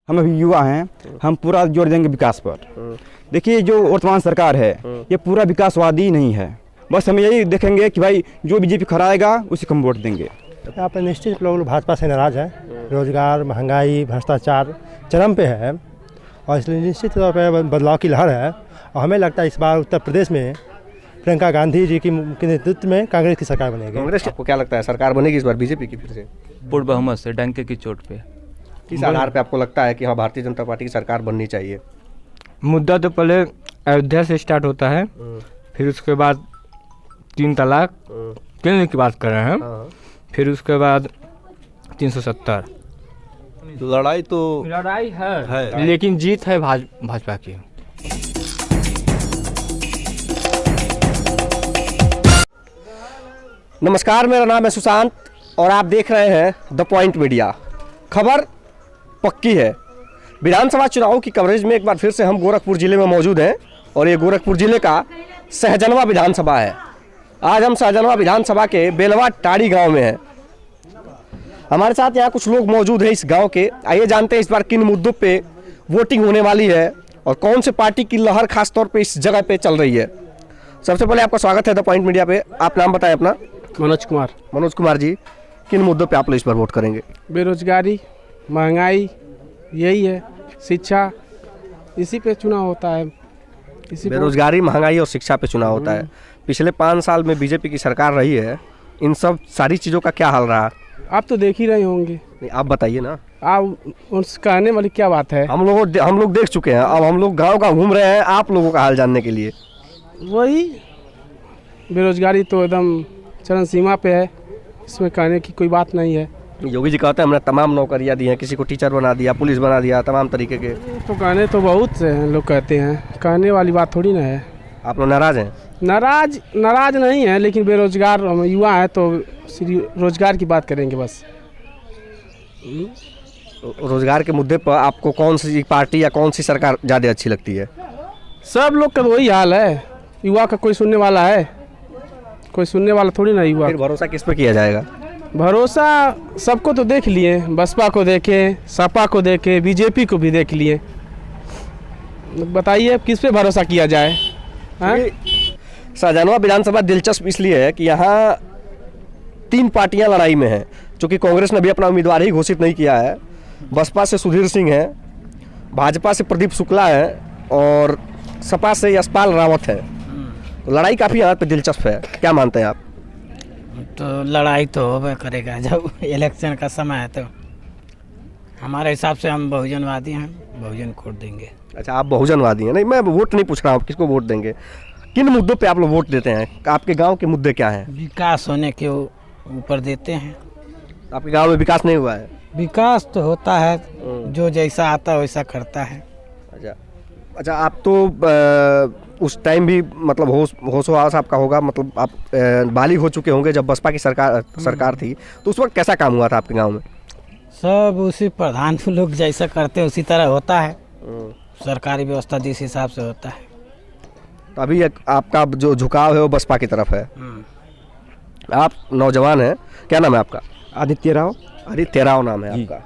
हम अभी युवा हैं, हम पूरा जोर देंगे विकास पर। देखिए जो वर्तमान सरकार है ये पूरा विकासवादी नहीं है। बस हम यही देखेंगे कि भाई जो बीजेपी खराएगा उसी को हम वोट देंगे। यहाँ पर निश्चित लोग भाजपा से नाराज़ हैं। रोजगार, महंगाई, भ्रष्टाचार चरम पे है और इसलिए निश्चित तौर पर बदलाव की लहर है। और हमें लगता है इस बार उत्तर प्रदेश में प्रियंका गांधी जी के नेतृत्व में कांग्रेस की सरकार बनेगी। कांग्रेस को क्या लगता है सरकार बनेगी इस बार बीजेपी की फिर से? पूर्ण बहुमत से, डंके की चोट पे। किस आधार पे आपको लगता है कि हाँ भारतीय जनता पार्टी की सरकार बननी चाहिए? मुद्दा तो पहले अयोध्या से स्टार्ट होता है, फिर उसके बाद 3 तलाक केंद्र की बात कर रहे हैं, फिर उसके बाद 370। लड़ाई है लेकिन जीत है भाजपा की। नमस्कार, मेरा नाम है सुशांत और आप देख रहे हैं द पॉइंट मीडिया। खबर पक्की है। विधानसभा चुनाव की कवरेज में एक बार फिर से हम गोरखपुर जिले में मौजूद हैं और ये गोरखपुर जिले का सहजनवा विधानसभा है। आज हम सहजनवा विधानसभा के बेलवा टाड़ी गांव में हैं। हमारे साथ यहाँ कुछ लोग मौजूद हैं इस गांव के। आइए जानते हैं इस बार किन मुद्दों पे वोटिंग होने वाली है और कौन से पार्टी की लहर खास तौर पे इस जगह पे चल रही है। सबसे पहले आपका स्वागत है द पॉइंट मीडिया पे। आप नाम बताएं अपना। मनोज कुमार। मनोज कुमार जी, किन मुद्दों पे आप लोग इस बार वोट करेंगे? बेरोजगारी, महंगाई, यही है, शिक्षा, इसी पे चुनाव होता है। बेरोजगारी, महंगाई और शिक्षा पे चुनाव होता है। पिछले 5 साल में बीजेपी की सरकार रही है, इन सब सारी चीज़ों का क्या हाल रहा? आप तो देख ही रहे होंगे। नहीं, आप बताइए ना। आप उस कहने वाली क्या बात है? हम लोग देख चुके हैं, अब हम लोग गाँव का घूम रहे हैं आप लोगों का हाल जानने के लिए। वही बेरोजगारी तो एकदम चरम सीमा पे है, इसमें कहने की कोई बात नहीं है। योगी जी कहते हैं हमने तमाम नौकरियां दी हैं, किसी को टीचर बना दिया, पुलिस बना दिया, तमाम तरीके के। तो कहने तो बहुत से हैं, लोग कहते हैं, कहने वाली बात थोड़ी ना है। आप लोग नाराज हैं? नाराज नहीं है, लेकिन बेरोजगार युवा है तो रोजगार की बात करेंगे बस। रोजगार के मुद्दे पर आपको कौन सी पार्टी या कौन सी सरकार ज़्यादा अच्छी लगती है? सब लोग का वही हाल है। युवा का कोई सुनने वाला है? कोई सुनने वाला थोड़ी ना युवा। फिर भरोसा किस पे किया जाएगा? भरोसा सबको तो देख लिए, बसपा को देखे, सपा को देखे, बीजेपी को भी देख लिए। बताइए किस पे भरोसा किया जाए? सहजनवा विधानसभा दिलचस्प इसलिए है कि यहाँ 3 पार्टियां लड़ाई में हैं। चूँकि कांग्रेस ने भी अपना उम्मीदवार ही घोषित नहीं किया है। बसपा से सुधीर सिंह है, भाजपा से प्रदीप शुक्ला है और सपा से यशपाल रावत है। लड़ाई काफ़ी यहाँ पे दिलचस्प है। क्या मानते हैं आप? तो लड़ाई तो होबे करेगा जब इलेक्शन का समय है। तो हमारे हिसाब से हम बहुजनवादी हैं, बहुजन को वोट देंगे। अच्छा, आप बहुजनवादी हैं? नहीं, मैं वोट नहीं पूछ रहा हूँ किसको वोट देंगे। किन मुद्दों पे आप लोग वोट देते हैं? आपके गांव के मुद्दे क्या हैं? विकास होने के ऊपर देते हैं। आपके गांव में विकास नहीं हुआ है? विकास तो होता है, जो जैसा आता है वैसा करता है। अच्छा, आप तो उस टाइम भी मतलब होश हवास आपका होगा, मतलब आप बालिग हो चुके होंगे जब बसपा की सरकार थी, तो उस वक्त कैसा काम हुआ था आपके गांव में? सब उसी प्रधान लोग जैसा करते हैं उसी तरह होता है। सरकारी व्यवस्था जिस हिसाब से होता है। तो अभी आपका जो झुकाव है वो बसपा की तरफ है। आप नौजवान हैं, क्या नाम है आपका? आदित्य राव नाम है आपका।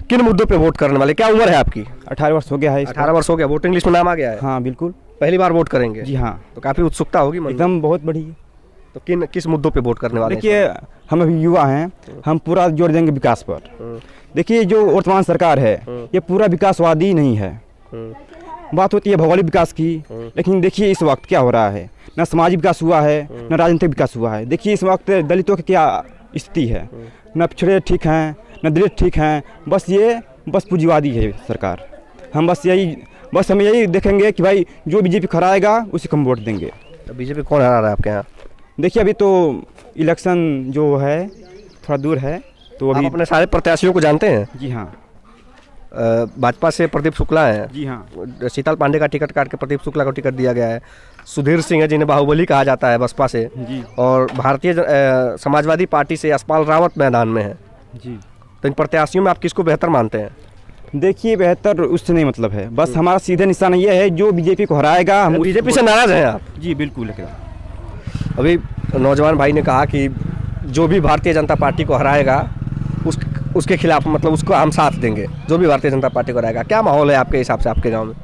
किन मुद्दों पे वोट करने वाले? क्या उम्र है आपकी? 18 वर्ष हो गया है। 18 वर्ष हो गया। वोटिंग लिस्ट में नाम आ गया है? हाँ बिल्कुल। पहली बार वोट करेंगे? जी हाँ। तो काफ़ी उत्सुकता होगी मन में? एकदम बहुत बड़ी। तो किस मुद्दों पे वोट करने वाले? देखिए हम अभी युवा हैं, हम पूरा जोर देंगे विकास पर। देखिए जो वर्तमान सरकार है ये पूरा विकासवादी नहीं है। बात होती है भौगोलिक विकास की, लेकिन देखिए इस वक्त क्या हो रहा है। न सामाजिक विकास हुआ है, न राजनीतिक विकास हुआ है। देखिए इस वक्त दलितों की क्या स्थिति है। न पिछड़े ठीक हैं, न दलित ठीक हैं। बस पूंजीवादी है सरकार। हम यही देखेंगे कि भाई जो बीजेपी खराएगा उसी को हम वोट देंगे। तो बीजेपी कौन हरा रहा है आपके यहाँ? देखिए अभी तो इलेक्शन जो है थोड़ा दूर है, तो अभी आप अपने सारे प्रत्याशियों को जानते हैं? जी हाँ। भाजपा से प्रदीप शुक्ला है। जी हाँ। शीतल पांडे का टिकट काट के प्रदीप शुक्ला को टिकट दिया गया है। सुधीर सिंह है जिन्हें बाहुबली कहा जाता है बसपा से जी। और भारतीय समाजवादी पार्टी से यशपाल रावत मैदान में है जी। तो इन प्रत्याशियों में आप किसको बेहतर मानते हैं? देखिए बेहतर उससे नहीं मतलब है, बस हमारा सीधे निशान ये है जो बीजेपी को हराएगा। हम बीजेपी से नाराज हैं आप? जी बिल्कुल। अभी नौजवान भाई ने कहा कि जो भी भारतीय जनता पार्टी को हराएगा उसके खिलाफ, मतलब उसको हम साथ देंगे जो भी भारतीय जनता पार्टी को रहेगा? क्या माहौल है आपके हिसाब से आपके गांव में?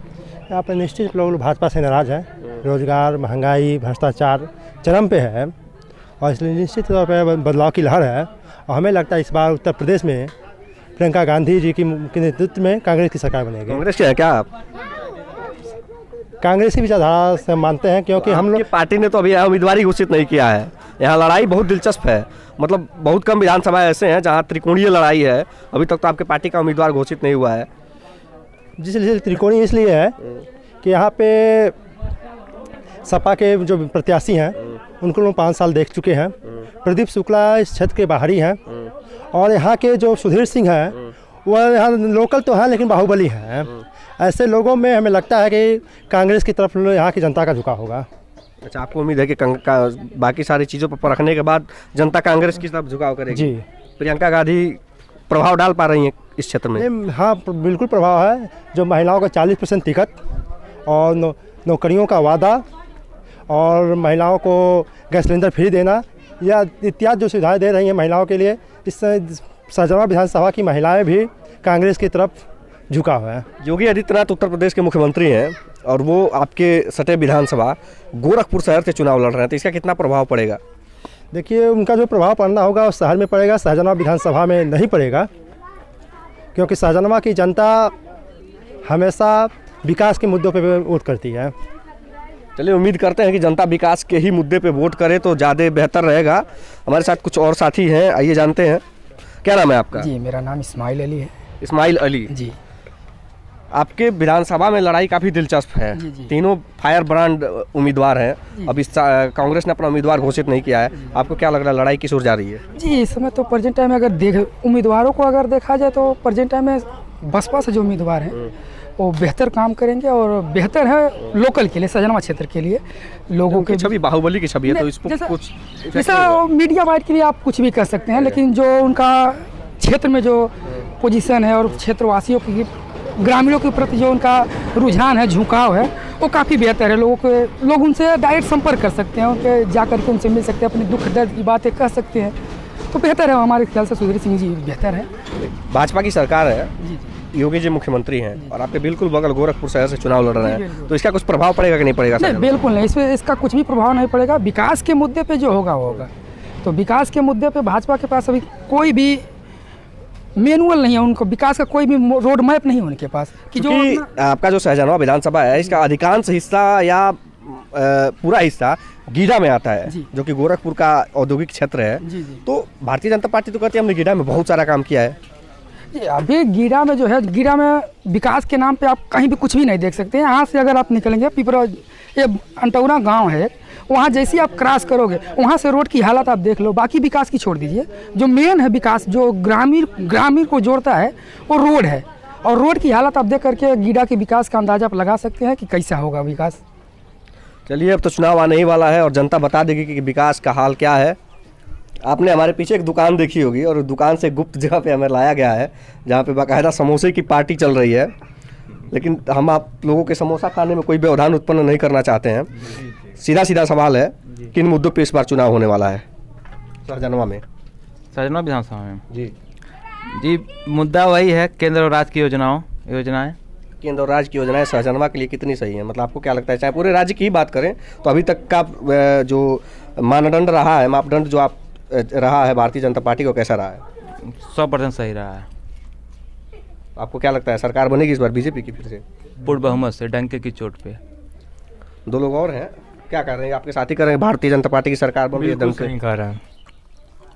यहाँ पर निश्चित लोग भाजपा से नाराज़ हैं। रोजगार, महंगाई, भ्रष्टाचार चरम पे है और इसलिए निश्चित तौर पर बदलाव की लहर है। और हमें लगता है इस बार उत्तर प्रदेश में प्रियंका गांधी जी के नेतृत्व में कांग्रेस की सरकार बनेगी। कांग्रेस के है क्या आप? कांग्रेसी विचारधारा से मानते हैं, क्योंकि हम लोग पार्टी ने तो अभी उम्मीदवार घोषित नहीं किया है। यहाँ लड़ाई बहुत दिलचस्प है, मतलब बहुत कम विधानसभा ऐसे हैं जहाँ त्रिकोणीय लड़ाई है। अभी तक तो आपके पार्टी का उम्मीदवार घोषित नहीं हुआ है। जिसलिए त्रिकोणीय इसलिए है कि यहाँ पे सपा के जो प्रत्याशी हैं उनको लोग 5 साल देख चुके हैं। प्रदीप शुक्ला इस क्षेत्र के बाहरी हैं और यहाँ के जो सुधीर सिंह हैं वह यहाँ लोकल तो हैं लेकिन बाहुबली हैं। ऐसे लोगों में हमें लगता है कि कांग्रेस की तरफ यहाँ की जनता का झुकाव होगा। अच्छा, आपको उम्मीद है कि बाकी सारी चीज़ों पर परखने के बाद जनता कांग्रेस की तरफ झुकाव करेगी? जी। प्रियंका गांधी प्रभाव डाल पा रही हैं इस क्षेत्र में? हाँ, बिल्कुल प्रभाव है। जो महिलाओं का 40% टिकट और नौकरियों का वादा और महिलाओं को गैस सिलेंडर फ्री देना या इत्यादि जो सुविधाएं दे रही हैं महिलाओं के लिए, इस सहजनवा विधानसभा की महिलाएं भी कांग्रेस की तरफ झुका हुआ है। योगी आदित्यनाथ उत्तर प्रदेश के मुख्यमंत्री हैं और वो आपके सटे विधानसभा गोरखपुर शहर से चुनाव लड़ रहे हैं, तो इसका कितना प्रभाव पड़ेगा? देखिए, उनका जो प्रभाव पड़ना होगा वो शहर में पड़ेगा, सहजनवा विधानसभा में नहीं पड़ेगा, क्योंकि सहजनवा की जनता हमेशा विकास के मुद्दों पर वोट करती है। चलिए, उम्मीद करते हैं कि जनता विकास के ही मुद्दे पे वोट करे तो ज़्यादा बेहतर रहेगा। हमारे साथ कुछ और साथी हैं, आइए जानते हैं। क्या नाम है आपका? जी, मेरा नाम इस्माइल अली है। इस्माइल अली जी। आपके विधानसभा में लड़ाई काफ़ी दिलचस्प है। जी। तीनों फायर ब्रांड उम्मीदवार हैं। अब इस कांग्रेस ने अपना उम्मीदवार घोषित नहीं किया है। आपको क्या लग रहा है, लड़ाई किस ओर जा रही है? जी, इस समय तो प्रेजेंट टाइम में अगर उम्मीदवारों को अगर देखा जाए तो प्रेजेंट टाइम में बसपा से जो उम्मीदवार हैं वो बेहतर काम करेंगे और बेहतर है लोकल के लिए, सहजनवा क्षेत्र के लिए। लोगों के छवि बाहुबली की छवि है, तो इसको कुछ जैसा मीडिया वाइड के लिए आप कुछ भी कर सकते हैं, लेकिन जो उनका क्षेत्र में जो पोजीशन है और क्षेत्रवासियों की, ग्रामीणों के प्रति जो उनका रुझान है, झुकाव है, वो काफ़ी बेहतर है। लोग उनसे डायरेक्ट संपर्क कर सकते हैं, उनके जा करके उनसे मिल सकते हैं, अपनी दुख दर्द की बातें कह सकते हैं, तो बेहतर है। हमारे ख्याल से सुधीर सिंह जी बेहतर है। भाजपा की सरकार है, योगी जी मुख्यमंत्री हैं और आपके बिल्कुल बगल गोरखपुर शहर से चुनाव लड़ रहे हैं, तो इसका कुछ प्रभाव पड़ेगा कि नहीं पड़ेगा? नहीं, बिल्कुल नहीं, इसमें इसका कुछ भी प्रभाव नहीं पड़ेगा। विकास के मुद्दे पे जो होगा वो होगा। तो विकास के मुद्दे पे भाजपा के पास अभी कोई भी मैनुअल नहीं है, उनको विकास का कोई भी रोड मैप नहीं है उनके पास कि जो आपका जो सहजनवा विधानसभा है इसका अधिकांश हिस्सा या पूरा हिस्सा गीडा में आता है, जो कि गोरखपुर का औद्योगिक क्षेत्र है। तो भारतीय जनता पार्टी तो कहती है हमने गीडा में बहुत सारा काम किया है। अभी गीडा में जो है, गीडा में विकास के नाम पे आप कहीं भी कुछ भी नहीं देख सकते हैं। यहाँ से अगर आप निकलेंगे, पिपरा ये अंटौरा गांव है, वहाँ जैसे आप क्रॉस करोगे वहाँ से रोड की हालत आप देख लो। बाकी विकास की छोड़ दीजिए, जो मेन है विकास, जो ग्रामीण को जोड़ता है वो रोड है, और रोड की हालत आप देख करके गीडा के विकास का अंदाजा आप लगा सकते हैं कि कैसा होगा विकास। चलिए, अब तो चुनाव आने ही वाला है और जनता बता देगी कि विकास का हाल क्या है। आपने हमारे पीछे एक दुकान देखी होगी और दुकान से गुप्त जगह पे हमें लाया गया है, जहाँ पे बाकायदा समोसे की पार्टी चल रही है। लेकिन हम आप लोगों के समोसा खाने में कोई व्यवधान उत्पन्न नहीं करना चाहते हैं। सीधा सीधा सवाल है, किन मुद्दों पे इस बार चुनाव होने वाला है सहजनवा में? सहजनवा विधानसभा में जी, मुद्दा वही है, केंद्र और राज्य की योजनाएं। केंद्र और राज्य की योजनाएं सहजनवा के लिए कितनी सही है? मतलब आपको क्या लगता है, चाहे पूरे राज्य की ही बात करें तो अभी तक का जो मानदंड रहा है, मापदंड जो आप रहा है भारतीय जनता पार्टी को, कैसा रहा है? 100% सही रहा है। आपको क्या लगता है, सरकार बनेगी इस बार बीजेपी की फिर से? पूर्ण बहुमत से, डंके की चोट पे। दो लोग और हैं, क्या कर रहे हैं आपके साथी? कर रहे हैं भारतीय जनता पार्टी की सरकार बन रही है बिल्कुल नहीं कर रहा है।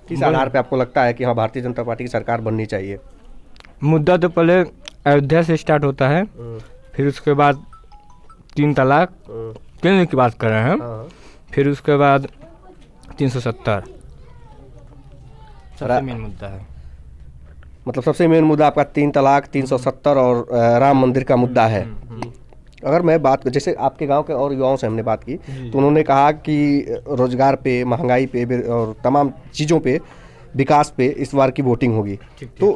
किस आधार पे आपको लगता है कि हाँ भारतीय जनता पार्टी की सरकार बननी चाहिए? मुद्दा तो पहले अयोध्या से स्टार्ट होता है, फिर उसके बाद 3 तलाक, केंद्र की बात कर रहे हैं, फिर उसके बाद 370 सबसे मेन मुद्दा है। मतलब सबसे मेन मुद्दा आपका 3 तलाक, 370 और राम मंदिर का मुद्दा है। अगर मैं बात, जैसे आपके गांव के और युवाओं से हमने बात की तो उन्होंने कहा कि रोजगार पे, महंगाई पे और तमाम चीज़ों पे, विकास पे इस बार की वोटिंग होगी। तो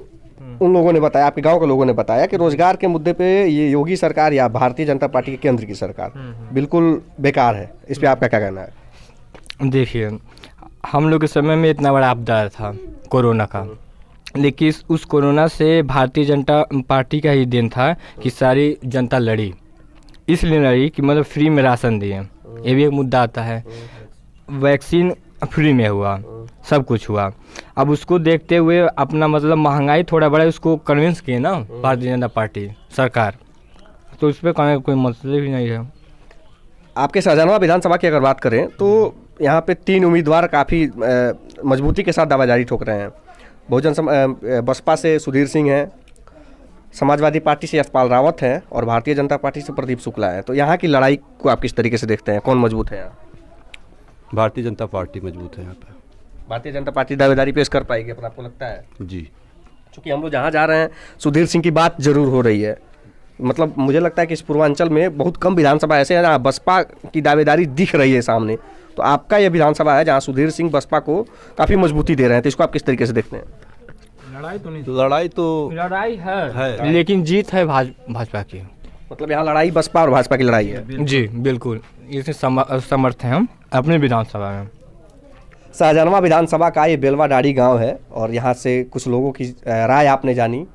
उन लोगों ने बताया, आपके गांव के लोगों ने बताया कि रोजगार के मुद्दे पे ये योगी सरकार या भारतीय जनता पार्टी के केंद्र की सरकार बिल्कुल बेकार है। इस पर आपका क्या कहना है? देखिए, हम लोग के समय में इतना बड़ा आपदा था कोरोना का, लेकिन उस कोरोना से भारतीय जनता पार्टी का ही देन था कि सारी जनता लड़ी, इसलिए लड़ी कि मतलब फ्री में राशन दिए। ये भी एक मुद्दा आता है। वैक्सीन फ्री में हुआ, सब कुछ हुआ। अब उसको देखते हुए अपना मतलब महंगाई थोड़ा बड़ा उसको कन्विंस किए ना भारतीय जनता पार्टी सरकार, तो उस पर कहने का कोई मतलब ही नहीं है। आपके शाहजहानाबाद विधानसभा की अगर बात करें तो यहाँ पे 3 उम्मीदवार काफ़ी मजबूती के साथ दावेदारी ठोक रहे हैं। बसपा से सुधीर सिंह हैं, समाजवादी पार्टी से यशपाल रावत हैं और भारतीय जनता पार्टी से प्रदीप शुक्ला है। तो यहाँ की लड़ाई को आप किस तरीके से देखते हैं, कौन मजबूत है यहाँ? भारतीय जनता पार्टी मजबूत है यहाँ पे। भारतीय जनता पार्टी दावेदारी पेश कर पाएगी अपना, आपको लगता है? जी, क्योंकि हम लोग जहाँ जा रहे हैं सुधीर सिंह की बात जरूर हो रही है। मतलब मुझे लगता है कि इस पूर्वांचल में बहुत कम विधानसभा ऐसे हैं जहाँ बसपा की दावेदारी दिख रही है सामने। तो आपका यह विधानसभा है जहाँ सुधीर सिंह बसपा को काफ़ी मजबूती दे रहे हैं, तो इसको आप किस तरीके से देखते हैं? लड़ाई है। लेकिन जीत है भाजपा की। मतलब यहाँ लड़ाई बसपा और भाजपा की लड़ाई है। जी बिल्कुल, इसे समर्थ हैं हम अपने विधानसभा में। शाहजहानाबाद विधानसभा का ये बेलवाडाड़ी गांव है और यहाँ से कुछ लोगों की राय आपने जानी।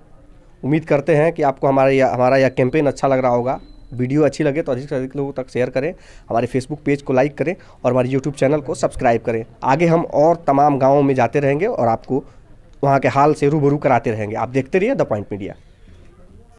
उम्मीद करते हैं कि आपको हमारा यह कैंपेन अच्छा लग रहा होगा। वीडियो अच्छी लगे तो अधिक से अधिक लोगों तक शेयर करें, हमारे फेसबुक पेज को लाइक करें और हमारे यूट्यूब चैनल को सब्सक्राइब करें। आगे हम और तमाम गाँवों में जाते रहेंगे और आपको वहाँ के हाल से रूबरू कराते रहेंगे। आप देखते रहिए द पॉइंट मीडिया।